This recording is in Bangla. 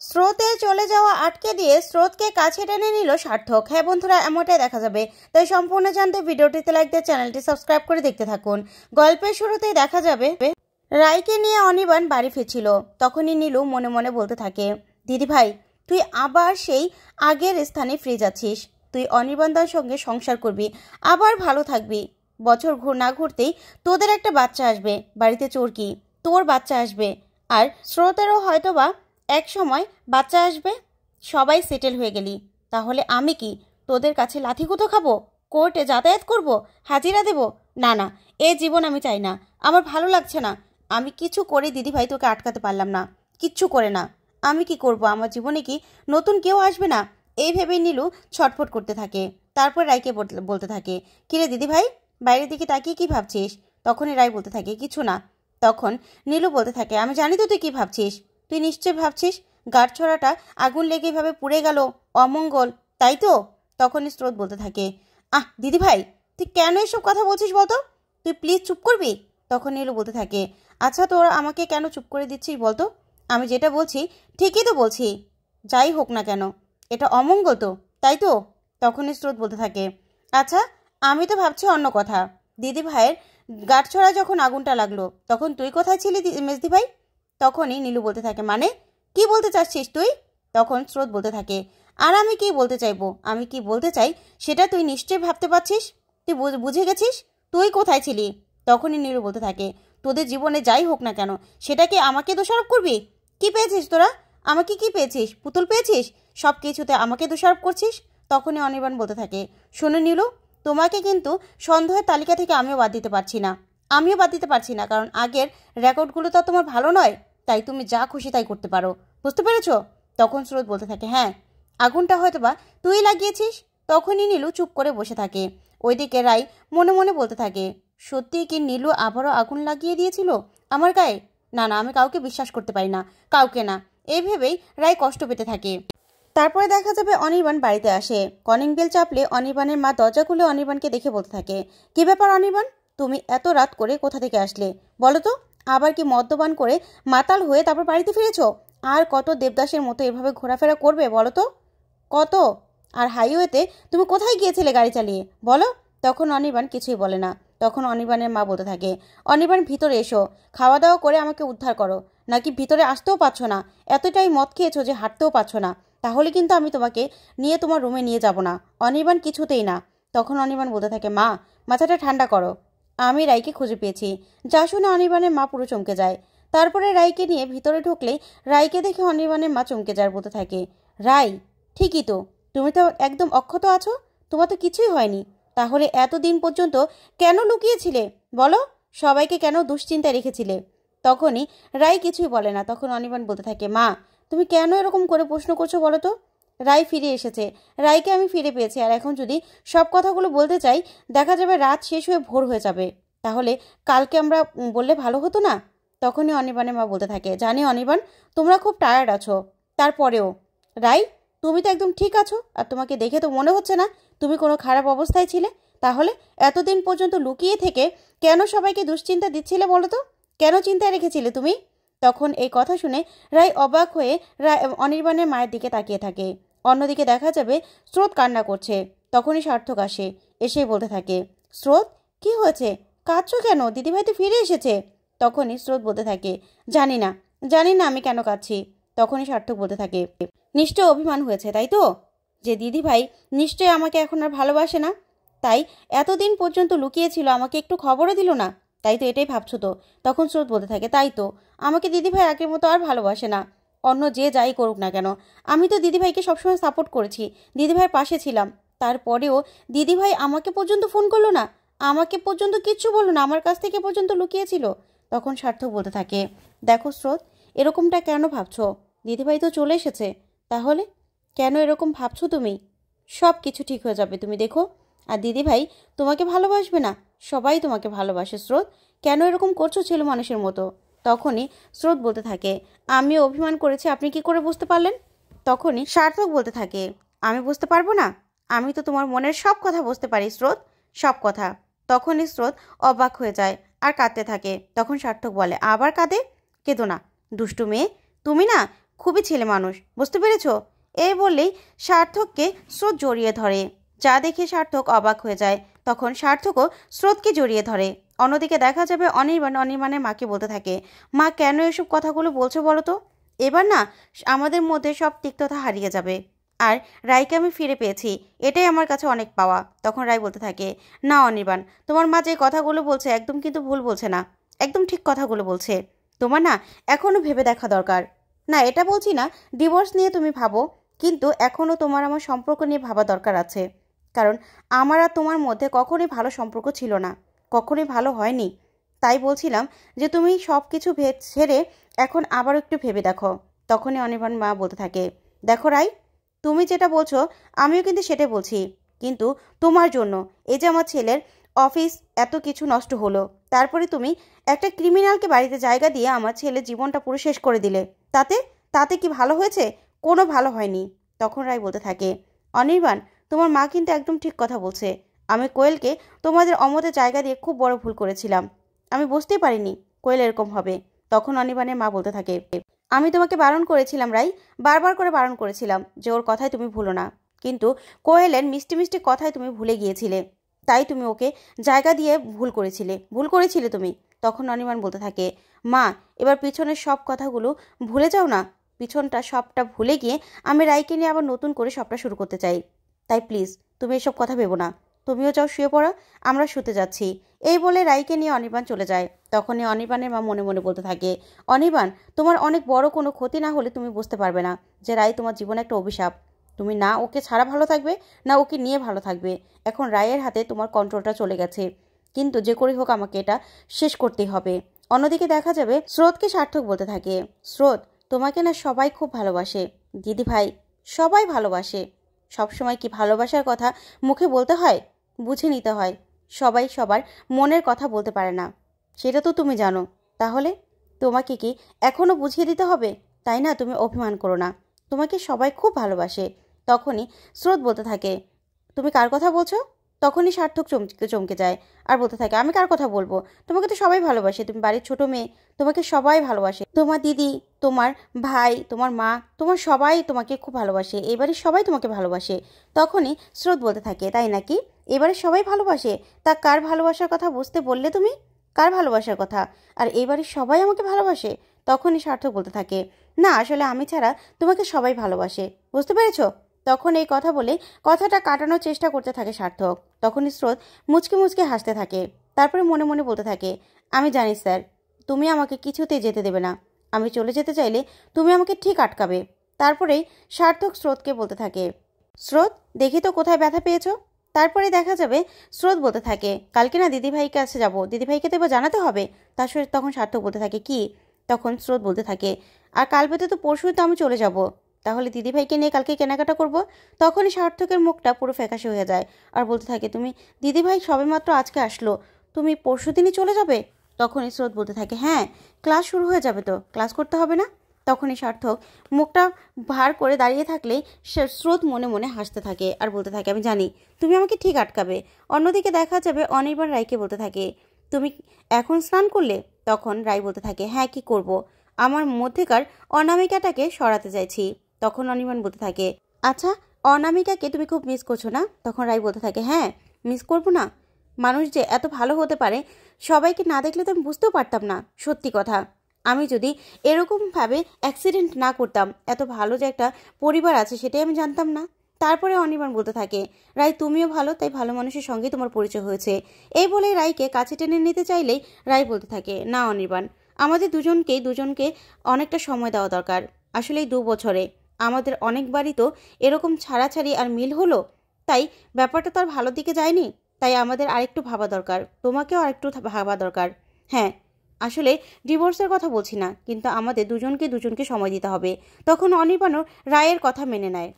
স্রোতে চলে যাওয়া আটকে দিয়ে স্রোতকে কাছে টেনে নিল সার্থক। হ্যাঁ বন্ধুরা, এমনটাই দেখা যাবে, তাই সম্পূর্ণ জানতে ভিডিওটিতে লাইক দিয়ে চ্যানেলটি সাবস্ক্রাইব করে দেখতে থাকুন। গল্পের শুরুতেই দেখা যাবে রায়কে নিয়ে অনির্বাণ বাড়ি ফিরছিল। তখনই নীলু মনে মনে বলতে থাকে, দিদি ভাই তুই আবার সেই আগের স্থানে ফিরে যাচ্ছিস। তুই অনির্বাণদার সঙ্গে সংসার করবি, আবার ভালো থাকবি। বছর না ঘুরতেই তোদের একটা বাচ্চা আসবে, বাড়িতে চোরকি তোর বাচ্চা আসবে, আর স্রোতেরও হয়তোবা এক সময় বাচ্চা আসবে। সবাই সেটেল হয়ে গেলি, তাহলে আমি কি তোদের কাছে লাথিগুতো খাবো, কোর্টে যাতায়াত করব, হাজিরা দেব? না না, এ জীবন আমি চাই না, আমার ভালো লাগছে না। আমি কিছু করে দিদিভাই তোকে আটকাতে পারলাম না, কিচ্ছু করে না। আমি কি করব, আমার জীবনে কি নতুন কেউ আসবে না? এই ভেবেই নীলু ছটফট করতে থাকে। তারপর রায়কে বলতে থাকে, কিরে দিদিভাই, বাইরের দিকে তাকিয়ে কি ভাবছিস? তখনই রায় বলতে থাকে, কিছু না। তখন নীলু বলতে থাকে, আমি জানি তো তুই কি ভাবছিস। তুই নিশ্চয় ভাবছিস গাঁটছড়াটা আগুন লেগে এভাবে পুড়ে গেল, অমঙ্গল, তাই তো? তখনই স্রোত বলতে থাকে, আহ দিদিভাই তুই কেন এসব কথা বলছিস বলতো? তুই প্লিজ চুপ করবি। তখন নীলু বলতে থাকে, আচ্ছা তোরা আমাকে কেন চুপ করে দিচ্ছিস বলতো? আমি যেটা বলছি ঠিকই তো বলছি, যাই হোক না কেন এটা অমঙ্গল তো, তাই তো? তখনই স্রোত বলতে থাকে, আচ্ছা আমি তো ভাবছি অন্য কথা। দিদি ভাইয়ের গাঁটছড়ায় যখন আগুনটা লাগলো তখন তুই কোথায় ছিলি মেজদি ভাই? তখনই নীলু বলতে থাকে, মানে কি বলতে চাচ্ছিস তুই? তখন স্রোত বলতে থাকে, আর আমি কি বলতে চাইবো, আমি কি বলতে চাই সেটা তুই নিশ্চয়ই ভাবতে পারছিস, তুই বুঝে গেছিস তুই কোথায় ছিলি। তখনই নীলু বলতে থাকে, তোদের জীবনে যাই হোক না কেন সেটাকে আমাকে দোষারোপ করবি? কি পেয়েছিস তোরা? আমাকে কি পেয়েছিস? পুতুল পেয়েছিস? সব কিছুতে আমাকে দোষারোপ করছিস। তখনই অনির্বাণ বলতে থাকে, শোনো নীলু, তোমাকে কিন্তু সন্দেহের তালিকা থেকে আমিও বাদ দিতে পারছি না, কারণ আগের রেকর্ডগুলো তো তোমার ভালো নয়, তাই তুমি যা খুশি তাই করতে পারো, বুঝতে পেরেছো? তখন স্রোত বলতে থাকে, হ্যাঁ আগুনটা হয়তোবা তুই লাগিয়েছিস। তখনই নীলু চুপ করে বসে থাকে। ওইদিকে রাই মনে মনে বলতে থাকে, সত্যিই কি নীলু আবারও আগুন লাগিয়ে দিয়েছিল আমার গায়ে? না না, আমি কাউকে বিশ্বাস করতে পারি না, কাউকে না। এই ভেবেই রাই কষ্ট পেতে থাকে। তারপরে দেখা যাবে অনির্বাণ বাড়িতে আসে। কলিং বেল চাপলে অনির্বাণের মা দরজা খুলে অনির্বাণকে দেখে বলতে থাকে, কি ব্যাপার অনির্বাণ, তুমি এত রাত করে কোথা থেকে আসলে বলো তো? আবার কি মদ্যপান করে মাতাল হয়ে তারপর বাড়িতে ফিরেছো? আর কত দেবদাসের মতো এভাবে ঘোরাফেরা করবে বলো তো? কত? আর হাইওয়েতে তুমি কোথায় গিয়েছিলে গাড়ি চালিয়ে বলো? তখন অনির্বাণ কিছুই বলে না। তখন অনির্বাণের মা বলতে থাকে, অনির্বাণ ভিতরে এসো, খাওয়া দাওয়া করে আমাকে উদ্ধার করো। নাকি ভিতরে আসতেও পারছো না? এতটাই মদ খেয়েছো যে হাঁটতেও পারছো না? তাহলে কিন্তু আমি তোমাকে নিয়ে তোমার রুমে নিয়ে যাব না। অনির্বাণ কিছুতেই না। তখন অনির্বাণ বলতে থাকে, মা মাথাটা ঠান্ডা করো, আমি রাইকে খুঁজে পেয়েছি। যা শুনে অনির্বাণের মা পুরো চমকে যায়। তারপরে রাইকে নিয়ে ভিতরে ঢুকলেই রাইকে দেখে অনির্বাণের মা চমকে যায়, বলতে থাকে, রাই ঠিকই তো, তুমি তো একদম অক্ষত আছো, তোমার তো কিছুই হয়নি। তাহলে এতদিন পর্যন্ত কেন লুকিয়েছিলে বলো? সবাইকে কেন দুশ্চিন্তায় রেখেছিলে? তখনই রাই কিছুই বলে না। তখন অনির্বাণ বলতে থাকে, মা তুমি কেন এরকম করে প্রশ্ন করছো বলো তো? রাই ফিরে এসেছে, রাইকে আমি ফিরে পেয়েছি, আর এখন যদি সব কথাগুলো বলতে চাই দেখা যাবে রাত শেষ হয়ে ভোর হয়ে যাবে। তাহলে কালকে আমরা বললে ভালো হতো না? তখনই অনির্বাণের মা বলতে থাকে, জানি অনির্বাণ তোমরা খুব টায়ার্ড আছো, তারপরেও রাই তুমি তো একদম ঠিক আছো, আর তোমাকে দেখে তো মনে হচ্ছে না তুমি কোনো খারাপ অবস্থায় ছিলে। তাহলে এতদিন পর্যন্ত লুকিয়ে থেকে কেন সবাইকে দুশ্চিন্তা দিচ্ছিলে বলো তো? কেন চিন্তায় রেখেছিলে তুমি? তখন এই কথা শুনে রাই অবাক হয়ে অনির্বাণের মায়ের দিকে তাকিয়ে থাকে। অন্যদিকে দেখা যাবে স্রোত কান্না করছে। তখনই সার্থক আসে, এসেই বলতে থাকে, স্রোত কি হয়েছে, কাঁদছো কেন? দিদিভাই তো ফিরে এসেছে। তখনই স্রোত বলতে থাকে, জানি না আমি কেন কাঁদছি। তখনই সার্থক বলতে থাকে, নিশ্চয় অভিমান হয়েছে তাই তো, যে দিদিভাই নিশ্চয় আমাকে এখন আর ভালোবাসে না, তাই এতদিন পর্যন্ত লুকিয়েছিল, আমাকে একটু খবরও দিল না, তাই তো এটাই ভাবছো তো? তখন স্রোত বলতে থাকে, তাই তো, আমাকে দিদিভাই আগের মতো আর ভালোবাসে না। অন্য যে যাই করুক না কেন, আমি তো দিদিভাইকে সবসময় সাপোর্ট করেছি, দিদিভাইয়ের পাশে ছিলাম। তারপরেও দিদিভাই আমাকে পর্যন্ত ফোন করলো না, আমাকে পর্যন্ত কিচ্ছু বললো না, আমার কাছ থেকে পর্যন্ত লুকিয়েছিল। তখন সার্থক বলতে থাকে, দেখো স্রোত, এরকমটা কেন ভাবছো? দিদিভাই তো চলে এসেছে, তাহলে কেন এরকম ভাবছো তুমি? সব কিছু ঠিক হয়ে যাবে, তুমি দেখো। আর দিদিভাই তোমাকে ভালোবাসবে না? সবাই তোমাকে ভালোবাসে স্রোত, কেন এরকম করছো ছেলে মানুষের মতো? তখনই স্রোত বলতে থাকে, আমি অভিমান করেছি আপনি কি করে বুঝতে পারলেন? তখনই সার্থক বলতে থাকে, আমি বুঝতে পারবো না? আমি তো তোমার মনের সব কথা বুঝতে পারি স্রোত, সব কথা। তখনই স্রোত অবাক হয়ে যায় আর কাঁদতে থাকে। তখন সার্থক বলে, আবার কাঁদে? কেঁদো না দুষ্টু মেয়ে, তুমি না খুবই ছেলে মানুষ, বুঝতে পেরেছো? এই বললেই সার্থককে স্রোত জড়িয়ে ধরে, যা দেখে সার্থক অবাক হয়ে যায়। তখন সার্থকও স্রোতকে জড়িয়ে ধরে। অন্যদিকে দেখা যাবে অনির্বাণের মাকে বলতে থাকে, মা কেন এসব কথাগুলো বলছো বলো তো? এবার না আমাদের মধ্যে সব তিক্ততা হারিয়ে যাবে, আর রায়কে আমি ফিরে পেয়েছি, এটাই আমার কাছে অনেক পাওয়া। তখন রায় বলতে থাকে, না অনির্বাণ, তোমার মা যে কথাগুলো বলছে একদম কিন্তু ভুল বলছে না, একদম ঠিক কথাগুলো বলছে। তোমার না এখনও ভেবে দেখা দরকার। না, এটা বলছি না ডিভোর্স নিয়ে তুমি ভাবো, কিন্তু এখনও তোমার আমার সম্পর্ক নিয়ে ভাবা দরকার আছে। কারণ আমার আর তোমার মধ্যে কখনোই ভালো সম্পর্ক ছিল না, কখনোই ভালো হয়নি। তাই বলছিলাম যে তুমি সব কিছু ছেড়ে এখন আবারও একটু ভেবে দেখো। তখনই অনির্বাণ মা বলতে থাকে, দেখো রাই, তুমি যেটা বলছো আমিও কিন্তু সেটাই বলছি, কিন্তু তোমার জন্য এই যে আমার ছেলের অফিস এত কিছু নষ্ট হলো, তারপরে তুমি একটা ক্রিমিনালকে বাড়িতে জায়গা দিয়ে আমার ছেলের জীবনটা পুরো শেষ করে দিলে, তাতে তাতে কি ভালো হয়েছে? কোনো ভালো হয়নি। তখন রায় বলতে থাকে, অনির্বাণ, তোমার মা কিন্তু একদম ঠিক কথা বলছে। আমি কোয়েলকে তোমাদের অমতে জায়গা দিয়ে খুব বড় ভুল করেছিলাম, আমি বুঝতেই পারিনি কোয়েল এরকম হবে। তখন অনির্বাণের মা বলতে থাকে, আমি তোমাকে বারণ করেছিলাম রাই, বারবার করে বারণ করেছিলাম যে ওর কথায় তুমি ভুলো না, কিন্তু কোয়েলের মিষ্টি মিষ্টি কথায় তুমি ভুলে গিয়েছিলে, তাই তুমি ওকে জায়গা দিয়ে ভুল করেছিলে তুমি। তখন অনির্বাণ বলতে থাকে, মা এবার পিছনের সব কথাগুলো ভুলে যাও না, পিছনটা সবটা ভুলে গিয়ে আমি রাইকে নিয়ে আবার নতুন করে সবটা শুরু করতে চাই। তাই প্লিজ তুমি এসব কথা ভেবো না, তুমিও যাও শুয়ে পড়ো, আমরা শুতে যাচ্ছি। এই বলে রাইকে নিয়ে অনির্বাণ চলে যায়। তখনই অনির্বাণের মা মনে মনে বলতে থাকে, অনির্বাণ, তোমার অনেক বড় কোনো ক্ষতি না হলে তুমি বুঝতে পারবে না যে রাই তোমার জীবনে একটা অভিশাপ। তুমি না ওকে ছাড়া ভালো থাকবে, না ওকে নিয়ে ভালো থাকবে। এখন রায়ের হাতে তোমার কন্ট্রোলটা চলে গেছে, কিন্তু যে করেই হোক আমাকে এটা শেষ করতেই হবে। অন্যদিকে দেখা যাবে স্রোতকে সার্থক বলতে থাকে, স্রোত, তোমাকে না সবাই খুব ভালোবাসে, দিদি ভাই সবাই ভালোবাসে। সবসময় কি ভালোবাসার কথা মুখে বলতে হয়? বুঝে নিতে হয়, সবাই সবার মনের কথা বলতে পারে না, সেটা তো তুমি জানো। তাহলে তোমাকে কি এখনও বুঝিয়ে দিতে হবে? তাই না, তুমি অভিমান করো না, তোমাকে সবাই খুব ভালোবাসে। তখনই স্রোত বলতে থাকে, তুমি কার কথা বলছো? তখনই সার্থক চমকে যায় আর বলতে থাকে, আমি কার কথা বলবো? তোমাকে তো সবাই ভালোবাসে, তুমি বাড়ির ছোট মেয়ে, তোমাকে সবাই ভালোবাসে, তোমার দিদি, তোমার ভাই, তোমার মা, তোমার সবাই তোমাকে খুব ভালোবাসে, এবারে সবাই তোমাকে ভালোবাসে। তখনই স্রোত বলতে থাকে, তাই নাকি? এবারে সবাই ভালোবাসে? তা কার ভালোবাসার কথা বুঝতে বললে তুমি? কার ভালোবাসার কথা? আর এবারে সবাই আমাকে ভালোবাসে? তখনই সার্থক বলতে থাকে, না আসলে আমি ছাড়া তোমাকে সবাই ভালোবাসে, বুঝতে পেরেছো? তখন এই কথা বলে কথাটা কাটানোর চেষ্টা করতে থাকে সার্থক। তখনই স্রোত মুচকে মুচকে হাসতে থাকে, তারপরে মনে মনে বলতে থাকে, আমি জানি স্যার, তুমি আমাকে কিছুতেই যেতে দেবে না, আমি চলে যেতে চাইলে তুমি আমাকে ঠিক আটকাবে। তারপরেই সার্থক স্রোতকে বলতে থাকে, স্রোত, দেখি তো কোথায় ব্যথা পেয়েছো। তারপরে দেখা যাবে স্রোত বলতে থাকে, কালকে না দিদিভাইকে কাছে যাবো, দিদিভাইকে তো এবার জানাতে হবে। তখন সার্থক বলতে থাকে, কি? তখন স্রোত বলতে থাকে, আর কাল পেতে তো পরশুই তো আমি চলে যাব, তাহলে দিদিভাইকে নিয়ে কালকে কেনাকাটা করব। তখনই সার্থকের মুখটা পুরো ফ্যাকাশে হয়ে যায় আর বলতে থাকে, তুমি দিদিভাই সবেমাত্র আজকে আসলো, তুমি পরশু দিনই চলে যাবে? তখনই স্রোত বলতে থাকে, হ্যাঁ, ক্লাস শুরু হয়ে যাবে তো ক্লাস করতে হবে না? তখনই সার্থক মুখটা ভার করে দাঁড়িয়ে থাকলেই স্রোত মনে মনে হাসতে থাকে আর বলতে থাকে, আমি জানি তুমি আমাকে ঠিক আটকাবে। অন্যদিকে দেখা যাবে অনির্বাণ রায়কে বলতে থাকে, তুমি এখন স্নান করলে? তখন রায় বলতে থাকে, হ্যাঁ, কি করব, আমার মধ্যেকার অনামিকাটাকে সরাতে চাইছি। তখন অনির্বাণ বলতে থাকে, আচ্ছা, অনামিকাকে তুমি খুব মিস করছো না? তখন রায় বলতে থাকে, হ্যাঁ, মিস করবো না? মানুষ যে এত ভালো হতে পারে সবাইকে না দেখলে তো আমি বুঝতেও পারতাম না। সত্যি কথা, আমি যদি এরকমভাবে অ্যাক্সিডেন্ট না করতাম, এত ভালো যে একটা পরিবার আছে সেটাই আমি জানতাম না। তারপরে অনির্বাণ বলতে থাকে, রায় তুমিও ভালো, তাই ভালো মানুষের সঙ্গে তোমার পরিচয় হয়েছে। এই বলে রায়কে কাছে টেনে নিতে চাইলেই রায় বলতে থাকে, না অনির্বাণ, আমাদের দুজনকে অনেকটা সময় দেওয়া দরকার। আসলে এই 2 বছরে আমাদের অনেকবারই তো এরকম ছাড়াছাড়ি আর মিল হলো, তাই ব্যাপারটা তো আর ভালো দিকে যায়নি। তাই আমাদের আরেকটু ভাবা দরকার, তোমাকেও আরেকটু ভাবা দরকার। হ্যাঁ, আসলে ডিভোর্সের কথা বলছি না, কিন্তু আমাদের দুজনকে সময় দিতে হবে। তখন অনির্বাণও রায়ের কথা মেনে নেয়।